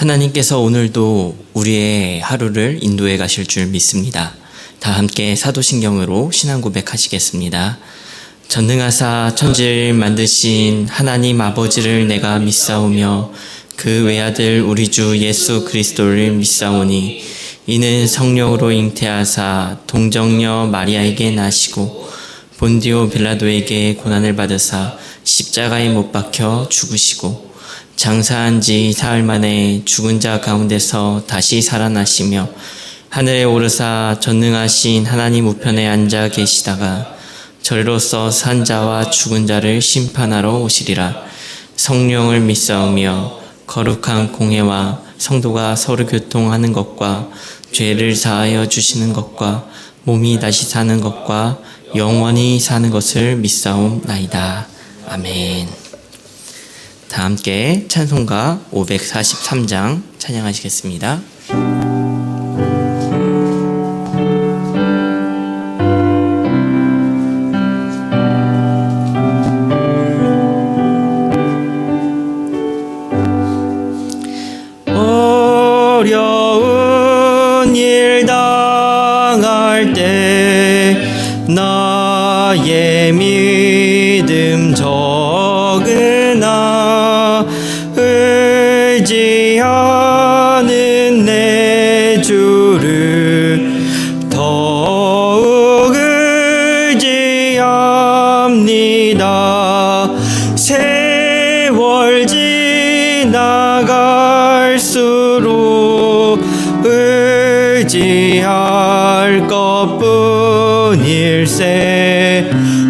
하나님께서 오늘도 우리의 하루를 인도해 가실 줄 믿습니다. 다 함께 사도신경으로 신앙 고백하시겠습니다. 전능하사 천지를 만드신 하나님 아버지를 내가 믿사오며 그 외아들 우리 주 예수 그리스도를 믿사오니 이는 성령으로 잉태하사 동정녀 마리아에게 나시고 본디오 빌라도에게 고난을 받으사 십자가에 못 박혀 죽으시고 장사한 지 사흘 만에 죽은 자 가운데서 다시 살아나시며 하늘에 오르사 전능하신 하나님 우편에 앉아 계시다가 저리로서 산 자와 죽은 자를 심판하러 오시리라. 성령을 믿사오며 거룩한 공회와 성도가 서로 교통하는 것과 죄를 사하여 주시는 것과 몸이 다시 사는 것과 영원히 사는 것을 믿사옵나이다. 아멘. 다 함께 찬송가 543장 찬양하시겠습니다. 어려운 일 당할 때 나의 믿음 적으나 의지하는 내 주를 더욱 의지합니다. 세월 지나갈수록 의지할 것뿐일세.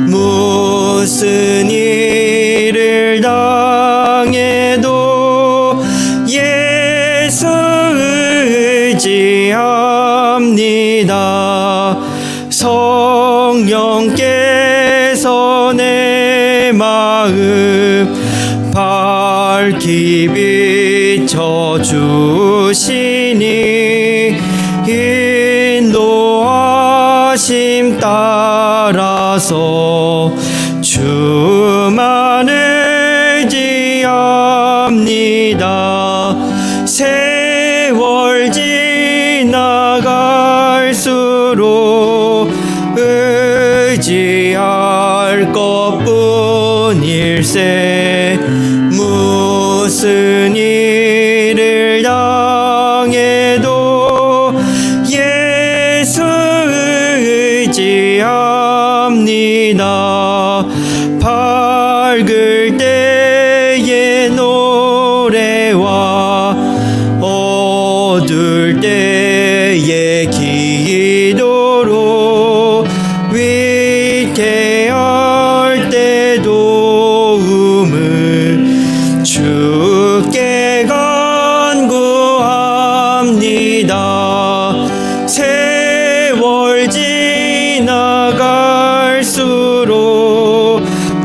무슨 일을 당해도 예수 의지합니다. 성령께서 내 마음 밝히 비춰주시니 인도하심 따라서 주만 의지합니다. 세월 지나갈수록 의지할 것뿐일세. 무슨 일을 당해도 예수 의지합니다. 밝을 때의 노래와 어두울 때의 기도로 위태할 때 도움을 주께 간구합니다. 세월 지나갈수록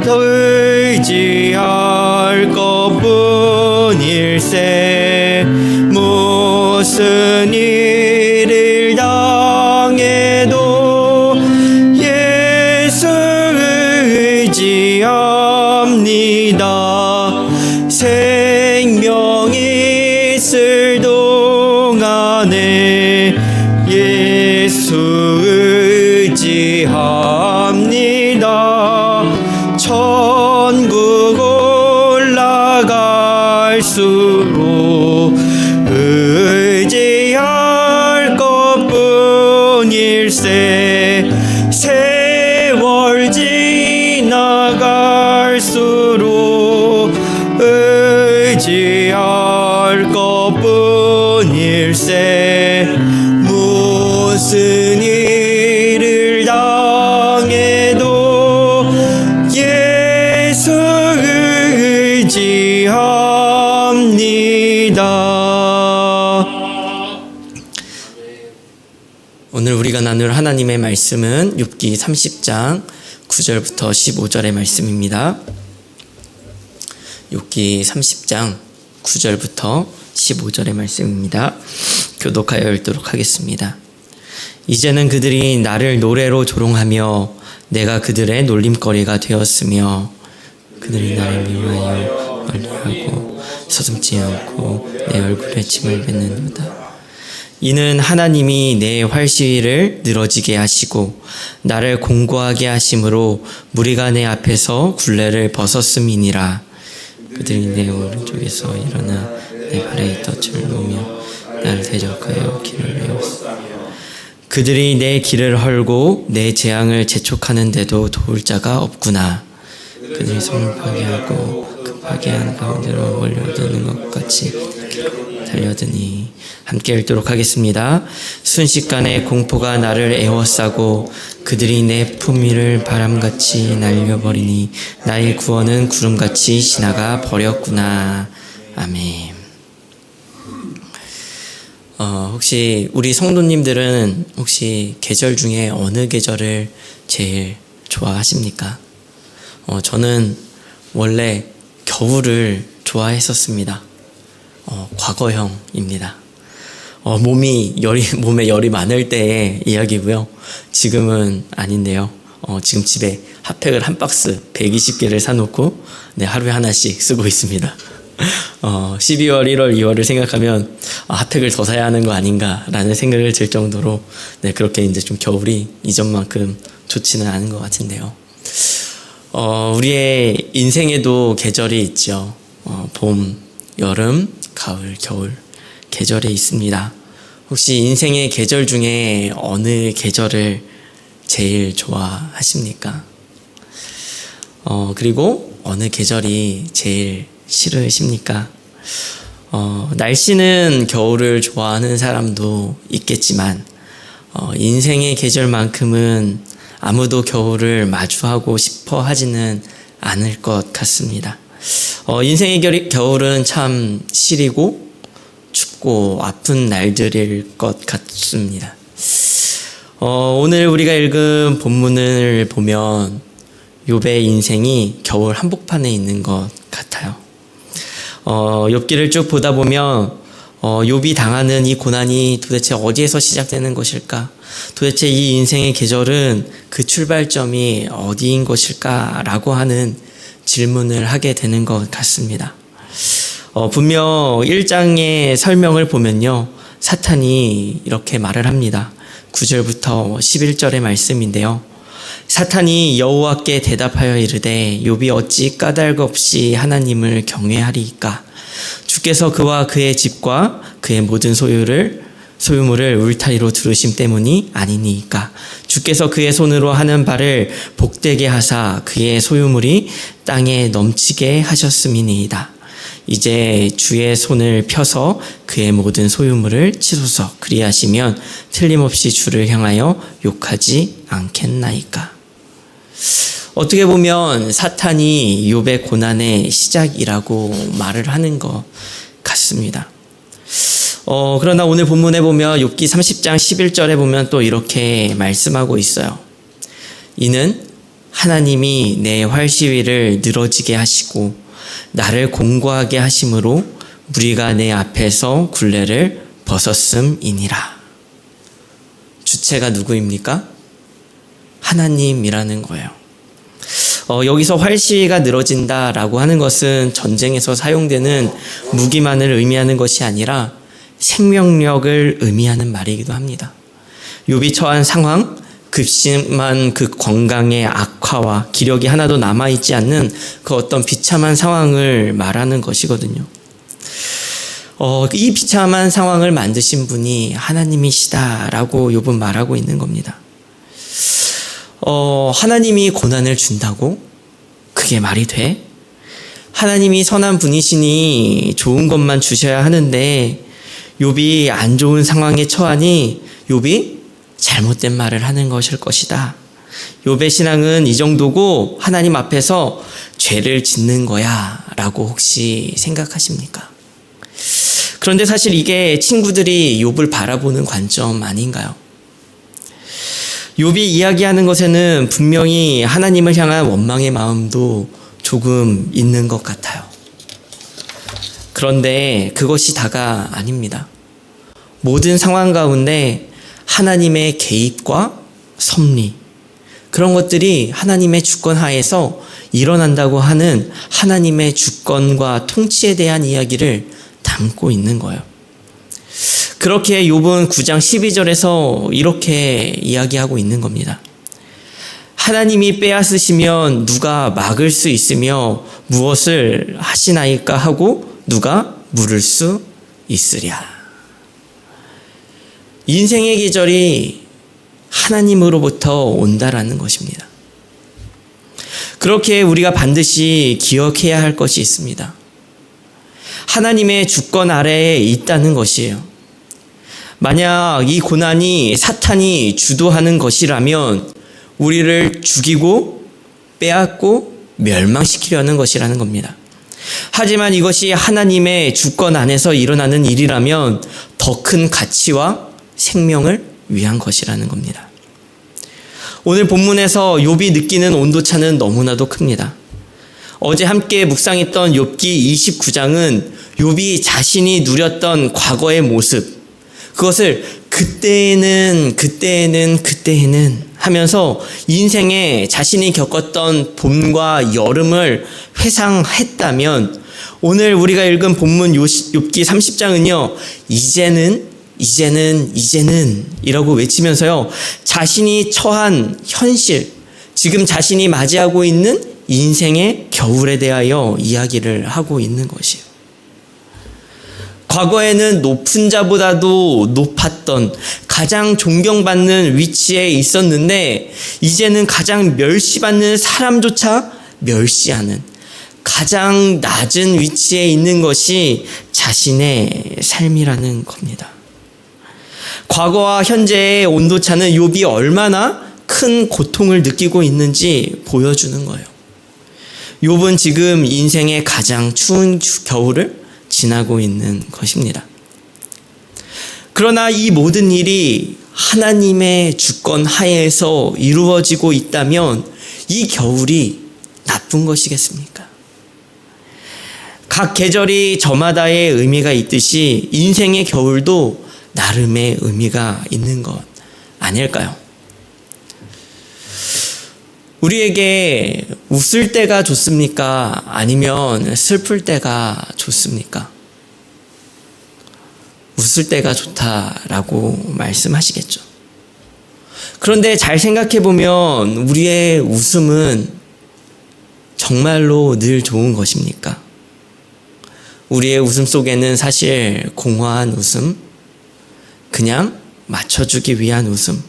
더 의지할 것뿐일세. 무슨 일을 당해도 예수 의지합니다. 생명이 있을 동안에 예수 의지합니다. 천국 올라갈수록 의지할 것뿐일세. 세월 지나갈수록 의지할 것뿐일세. 무슨 일을 당해도 예수 의지합니다. 오늘 우리가 나눌 하나님의 말씀은 욥기 30장 9절부터 15절의 말씀입니다. 욥기 30장 9절부터 15절의 말씀입니다. 교독하여 읽도록 하겠습니다. 이제는 그들이 나를 노래로 조롱하며 내가 그들의 놀림거리가 되었으며 그들이 나를 미워하여 멀리하고 서슴지 않고 내 얼굴에 침을 뱉는도다. 이는 하나님이 내 활시위를 늘어지게 하시고 나를 공고하게 하심으로 무리가 내 앞에서 굴레를 벗었음이니라. 그들이 내 오른쪽에서 일어나 내 발에 덫을 놓으며 나를 대적하여 길을 메웠어. 그들이 내 길을 헐고 내 재앙을 재촉하는데도 도울 자가 없구나. 그들이 손을 파괴하고 그 파괴한 가운데로 몰려드는 것 같이 달려드니. 함께 읽도록 하겠습니다. 순식간에 공포가 나를 에워싸고 그들이 내 품위를 바람같이 날려버리니 나의 구원은 구름같이 지나가 버렸구나. 아멘. 혹시 우리 성도님들은 혹시 계절 중에 어느 계절을 제일 좋아하십니까? 저는 원래 겨울을 좋아했었습니다. 과거형입니다. 몸에 열이 많을 때의 이야기고요. 지금은 아닌데요. 지금 집에 핫팩을 한 박스 120개를 사놓고 하루에 하나씩 쓰고 있습니다. 12월, 1월, 2월을 생각하면 핫팩을 더 사야 하는 거 아닌가라는 생각을 들 정도로 그렇게 이제 좀 겨울이 이전만큼 좋지는 않은 것 같은데요. 우리의 인생에도 계절이 있죠. 봄, 여름, 가을, 겨울 계절이 있습니다. 혹시 인생의 계절 중에 어느 계절을 제일 좋아하십니까? 그리고 어느 계절이 제일 싫으십니까? 날씨는 겨울을 좋아하는 사람도 있겠지만 인생의 계절만큼은 아무도 겨울을 마주하고 싶어 하지는 않을 것 같습니다. 인생의 겨울은 참 시리고 춥고 아픈 날들일 것 같습니다. 오늘 우리가 읽은 본문을 보면 욥의 인생이 겨울 한복판에 있는 것 같아요. 욥기를 쭉 보다 보면 욥이 당하는 이 고난이 도대체 어디에서 시작되는 것일까? 도대체 이 인생의 계절은 그 출발점이 어디인 것일까? 라고 하는 질문을 하게 되는 것 같습니다. 분명 1장의 설명을 보면요, 사탄이 이렇게 말을 합니다. 9절부터 11절의 말씀인데요. 사탄이 여호와께 대답하여 이르되 욥이 어찌 까닭 없이 하나님을 경외하리이까? 주께서 그와 그의 집과 그의 모든 소유물을 울타리로 두르심 때문이 아니니이까? 주께서 그의 손으로 하는 바를 복되게 하사 그의 소유물이 땅에 넘치게 하셨음이니이다. 이제 주의 손을 펴서 그의 모든 소유물을 치소서. 그리하시면 틀림없이 주를 향하여 욕하지 않겠나이까? 어떻게 보면 사탄이 욥의 고난의 시작이라고 말을 하는 것 같습니다. 그러나 오늘 본문에 보면 욥기 30장 11절에 보면 또 이렇게 말씀하고 있어요. 이는 하나님이 내 활시위를 늘어지게 하시고 나를 공고하게 하심으로 무리가 내 앞에서 굴레를 벗었음이니라. 주체가 누구입니까? 하나님이라는 거예요. 여기서 활시위가 늘어진다라고 하는 것은 전쟁에서 사용되는 무기만을 의미하는 것이 아니라 생명력을 의미하는 말이기도 합니다. 욥이 처한 상황, 급심한 그 건강의 악화와 기력이 하나도 남아있지 않는 그 어떤 비참한 상황을 말하는 것이거든요. 이 비참한 상황을 만드신 분이 하나님이시다라고 욥은 말하고 있는 겁니다. 하나님이 고난을 준다고? 그게 말이 돼? 하나님이 선한 분이시니 좋은 것만 주셔야 하는데 욥이 안 좋은 상황에 처하니 욥이 잘못된 말을 하는 것일 것이다. 욥의 신앙은 이 정도고 하나님 앞에서 죄를 짓는 거야 라고 혹시 생각하십니까? 그런데 사실 이게 친구들이 욥을 바라보는 관점 아닌가요? 욥이 이야기하는 것에는 분명히 하나님을 향한 원망의 마음도 조금 있는 것 같아요. 그런데 그것이 다가 아닙니다. 모든 상황 가운데 하나님의 개입과 섭리, 그런 것들이 하나님의 주권 하에서 일어난다고 하는 하나님의 주권과 통치에 대한 이야기를 담고 있는 거예요. 그렇게 욥은 9장 12절에서 이렇게 이야기하고 있는 겁니다. 하나님이 빼앗으시면 누가 막을 수 있으며 무엇을 하시나이까 하고 누가 물을 수 있으랴. 인생의 계절이 하나님으로부터 온다라는 것입니다. 그렇게 우리가 반드시 기억해야 할 것이 있습니다. 하나님의 주권 아래에 있다는 것이에요. 만약 이 고난이 사탄이 주도하는 것이라면 우리를 죽이고 빼앗고 멸망시키려는 것이라는 겁니다. 하지만 이것이 하나님의 주권 안에서 일어나는 일이라면 더 큰 가치와 생명을 위한 것이라는 겁니다. 오늘 본문에서 욥이 느끼는 온도차는 너무나도 큽니다. 어제 함께 묵상했던 욥기 29장은 욥이 자신이 누렸던 과거의 모습, 그것을 그때에는 하면서 인생에 자신이 겪었던 봄과 여름을 회상했다면 오늘 우리가 읽은 본문 욥기 30장은요, 이제는 이라고 외치면서요, 자신이 처한 현실, 지금 자신이 맞이하고 있는 인생의 겨울에 대하여 이야기를 하고 있는 것이에요. 과거에는 높은 자보다도 높았던 가장 존경받는 위치에 있었는데 이제는 가장 멸시받는 사람조차 멸시하는 가장 낮은 위치에 있는 것이 자신의 삶이라는 겁니다. 과거와 현재의 온도차는 욥이 얼마나 큰 고통을 느끼고 있는지 보여주는 거예요. 욥은 지금 인생의 가장 추운 겨울을 지나고 있는 것입니다. 그러나 이 모든 일이 하나님의 주권 하에서 이루어지고 있다면 이 겨울이 나쁜 것이겠습니까? 각 계절이 저마다의 의미가 있듯이 인생의 겨울도 나름의 의미가 있는 것 아닐까요? 우리에게 웃을 때가 좋습니까? 아니면 슬플 때가 좋습니까? 웃을 때가 좋다라고 말씀하시겠죠. 그런데 잘 생각해 보면 우리의 웃음은 정말로 늘 좋은 것입니까? 우리의 웃음 속에는 사실 공허한 웃음, 그냥 맞춰주기 위한 웃음,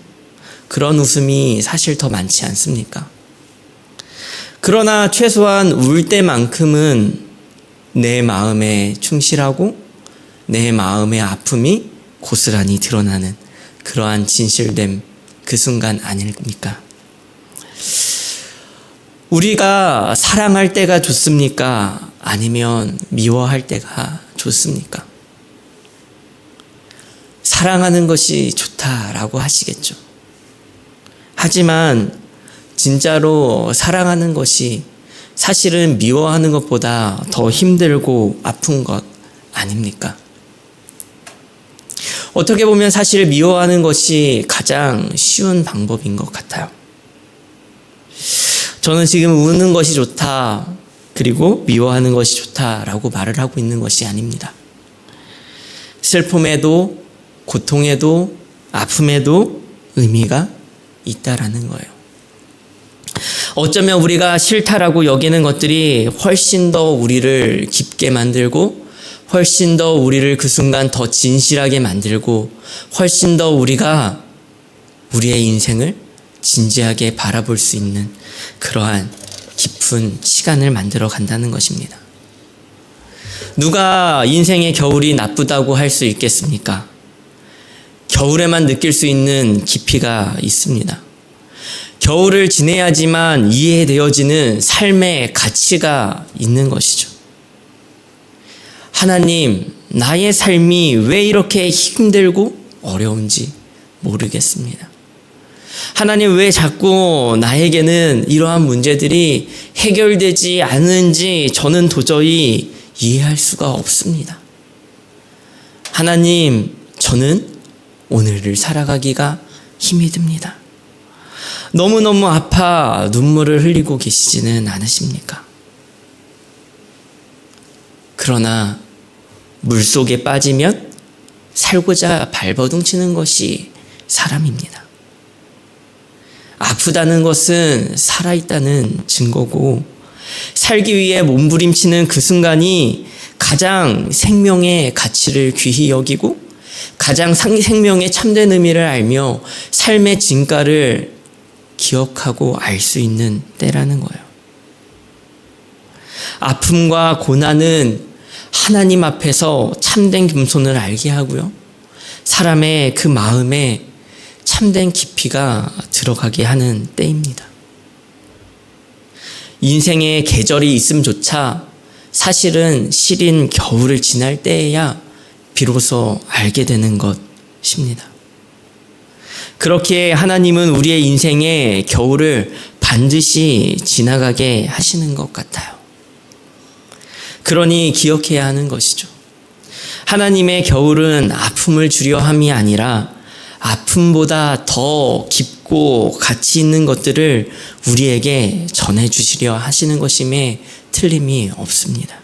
그런 웃음이 사실 더 많지 않습니까? 그러나 최소한 울 때만큼은 내 마음에 충실하고 내 마음의 아픔이 고스란히 드러나는 그러한 진실됨, 그 순간 아닙니까? 우리가 사랑할 때가 좋습니까? 아니면 미워할 때가 좋습니까? 사랑하는 것이 좋다라고 하시겠죠. 하지만 진짜로 사랑하는 것이 사실은 미워하는 것보다 더 힘들고 아픈 것 아닙니까? 어떻게 보면 사실 미워하는 것이 가장 쉬운 방법인 것 같아요. 저는 지금 우는 것이 좋다, 그리고 미워하는 것이 좋다라고 말을 하고 있는 것이 아닙니다. 슬픔에도 고통에도 아픔에도 의미가 있다라는 거예요. 어쩌면 우리가 싫다라고 여기는 것들이 훨씬 더 우리를 깊게 만들고 훨씬 더 우리를 그 순간 더 진실하게 만들고 훨씬 더 우리가 우리의 인생을 진지하게 바라볼 수 있는 그러한 깊은 시간을 만들어 간다는 것입니다. 누가 인생의 겨울이 나쁘다고 할 수 있겠습니까? 겨울에만 느낄 수 있는 깊이가 있습니다. 겨울을 지내야지만 이해되어지는 삶의 가치가 있는 것이죠. 하나님, 나의 삶이 왜 이렇게 힘들고 어려운지 모르겠습니다. 하나님, 왜 자꾸 나에게는 이러한 문제들이 해결되지 않는지 저는 도저히 이해할 수가 없습니다. 하나님, 저는 오늘을 살아가기가 힘이 듭니다. 너무너무 아파 눈물을 흘리고 계시지는 않으십니까? 그러나 물속에 빠지면 살고자 발버둥치는 것이 사람입니다. 아프다는 것은 살아있다는 증거고, 살기 위해 몸부림치는 그 순간이 가장 생명의 가치를 귀히 여기고 가장 생명의 참된 의미를 알며 삶의 진가를 기억하고 알 수 있는 때라는 거예요. 아픔과 고난은 하나님 앞에서 참된 겸손을 알게 하고요, 사람의 그 마음에 참된 깊이가 들어가게 하는 때입니다. 인생의 계절이 있음조차 사실은 시린 겨울을 지날 때에야 비로소 알게 되는 것입니다. 그렇게 하나님은 우리의 인생의 겨울을 반드시 지나가게 하시는 것 같아요. 그러니 기억해야 하는 것이죠. 하나님의 겨울은 아픔을 주려 함이 아니라 아픔보다 더 깊고 가치 있는 것들을 우리에게 전해주시려 하시는 것임에 틀림이 없습니다.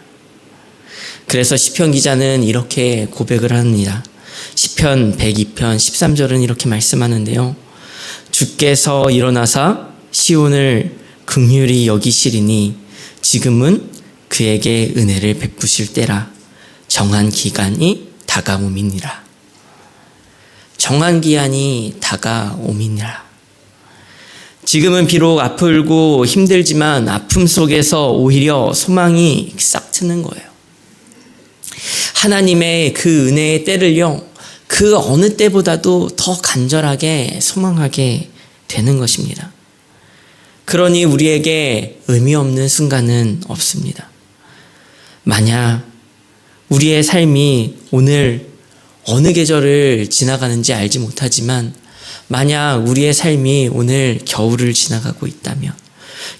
그래서 시편 기자는 이렇게 고백을 합니다. 시편 102편 13절은 이렇게 말씀하는데요. 주께서 일어나사 시온을 긍휼히 여기시리니 지금은 그에게 은혜를 베푸실 때라. 정한 기간이 다가옴이니라. 정한 기한이 다가옴이니라. 지금은 비록 아프고 힘들지만 아픔 속에서 오히려 소망이 싹 트는 거예요. 하나님의 그 은혜의 때를요, 그 어느 때보다도 더 간절하게 소망하게 되는 것입니다. 그러니 우리에게 의미 없는 순간은 없습니다. 만약 우리의 삶이 오늘 어느 계절을 지나가는지 알지 못하지만 만약 우리의 삶이 오늘 겨울을 지나가고 있다면,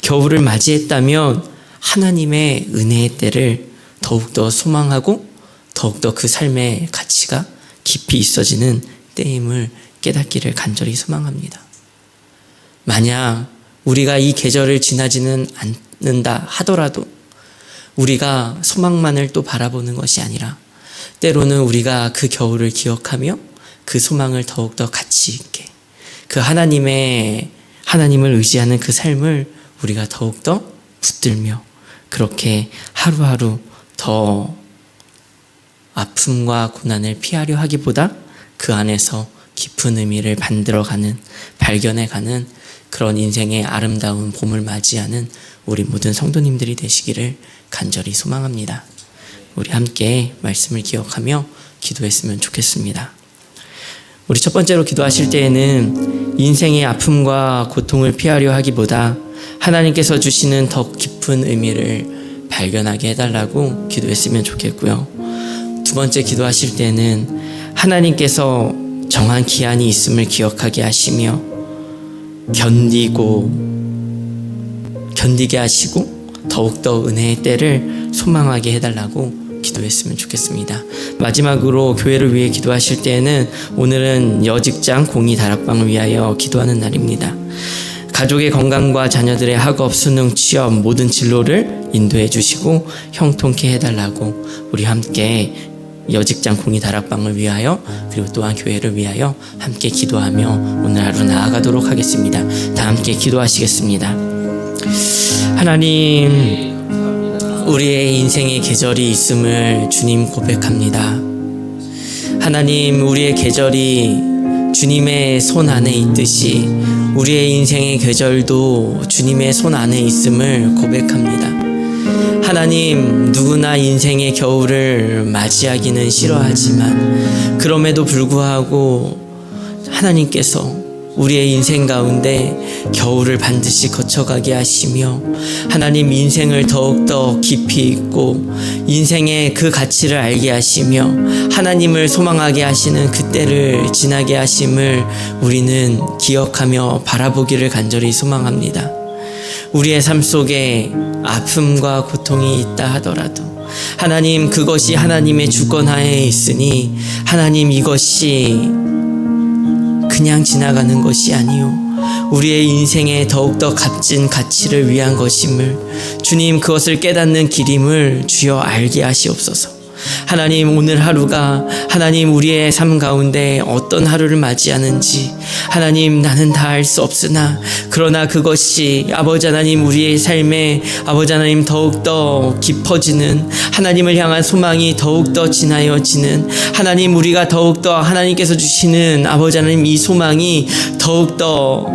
겨울을 맞이했다면 하나님의 은혜의 때를 더욱더 소망하고 더욱더 그 삶의 가치가 깊이 있어지는 때임을 깨닫기를 간절히 소망합니다. 만약 우리가 이 계절을 지나지는 않는다 하더라도 우리가 소망만을 또 바라보는 것이 아니라 때로는 우리가 그 겨울을 기억하며 그 소망을 더욱더 가치 있게, 그 하나님을 의지하는 그 삶을 우리가 더욱더 붙들며 그렇게 하루하루 더 아픔과 고난을 피하려 하기보다 그 안에서 깊은 의미를 만들어가는, 발견해가는 그런 인생의 아름다운 봄을 맞이하는 우리 모든 성도님들이 되시기를 간절히 소망합니다. 우리 함께 말씀을 기억하며 기도했으면 좋겠습니다. 우리 첫 번째로 기도하실 때에는 인생의 아픔과 고통을 피하려 하기보다 하나님께서 주시는 더 깊은 의미를 발견하게 해달라고 기도했으면 좋겠고요. 두 번째 기도하실 때는 하나님께서 정한 기한이 있음을 기억하게 하시며 견디게 하시고 더욱더 은혜의 때를 소망하게 해달라고 기도했으면 좋겠습니다. 마지막으로 교회를 위해 기도하실 때에는 오늘은 여직장 공의 다락방을 위하여 기도하는 날입니다. 가족의 건강과 자녀들의 학업, 수능, 취업 모든 진로를 인도해 주시고 형통케 해달라고 우리 함께 여직장 공의 다락방을 위하여 그리고 또한 교회를 위하여 함께 기도하며 오늘 하루 나아가도록 하겠습니다. 다 함께 기도하시겠습니다. 하나님, 우리의 인생의 계절이 있음을 주님 고백합니다. 하나님, 우리의 계절이 주님의 손 안에 있듯이 우리의 인생의 계절도 주님의 손 안에 있음을 고백합니다. 하나님, 누구나 인생의 겨울을 맞이하기는 싫어하지만 그럼에도 불구하고 하나님께서 우리의 인생 가운데 겨울을 반드시 거쳐가게 하시며 하나님 인생을 더욱더 깊이 있고 인생의 그 가치를 알게 하시며 하나님을 소망하게 하시는 그때를 지나게 하심을 우리는 기억하며 바라보기를 간절히 소망합니다. 우리의 삶 속에 아픔과 고통이 있다 하더라도 하나님, 그것이 하나님의 주권하에 있으니 하나님, 이것이 그냥 지나가는 것이 아니요 우리의 인생에 더욱더 값진 가치를 위한 것임을 주님 그것을 깨닫는 길임을 주여 알게 하시옵소서. 하나님 오늘 하루가 하나님 우리의 삶 가운데 어떤 하루를 맞이하는지 하나님 나는 다 알 수 없으나 그러나 그것이 아버지 하나님 우리의 삶에 아버지 하나님 더욱더 깊어지는 하나님을 향한 소망이 더욱더 진하여지는 하나님 우리가 더욱더 하나님께서 주시는 아버지 하나님 이 소망이 더욱더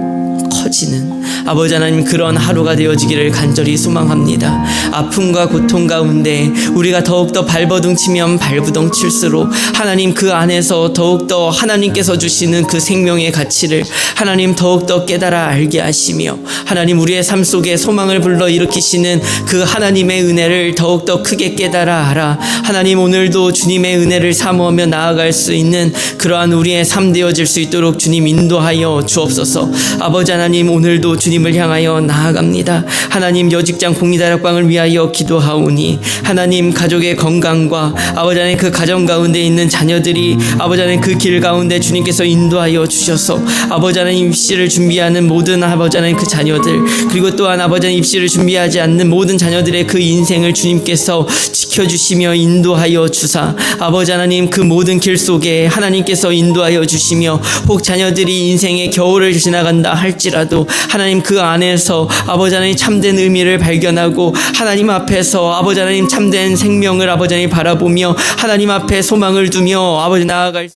커지는 아버지 하나님 그런 하루가 되어지기를 간절히 소망합니다. 아픔과 고통 가운데 우리가 더욱더 발버둥치면 발버둥칠수록 하나님 그 안에서 더욱더 하나님께서 주시는 그 생명의 가치를 하나님 더욱더 깨달아 알게 하시며 하나님 우리의 삶 속에 소망을 불러일으키시는 그 하나님의 은혜를 더욱더 크게 깨달아 알아 하나님 오늘도 주님의 은혜를 사모하며 나아갈 수 있는 그러한 우리의 삶 되어질 수 있도록 주님 인도하여 주옵소서. 아버지 하나님 오늘도 주님을 향하여 나아갑니다. 하나님 여직장 복리다락방을 위하여 기도하오니 하나님 가족의 건강과 아버지 하나님 그 가정 가운데 있는 자녀들이 아버지 하나님 그 길 가운데 주님께서 인도하여 주셔서 아버지 하나님 입시를 준비하는 모든 아버지 하나님 그 자녀들 그리고 또한 아버지 하나님 입시를 준비하지 않는 모든 자녀들의 그 인생을 주님께서 지켜주시며 인도하여 주사 아버지 하나님 그 모든 길 속에 하나님께서 인도하여 주시며 혹 자녀들이 인생의 겨울을 지나간다 할지라도 하나님 그 안에서 아버지 하나님 참된 의미를 발견하고 하나님 앞에서 아버지 하나님 참된 생명을 아버지 하나님 바라보며 하나님 앞에 소망을 두며 아버지 나아갈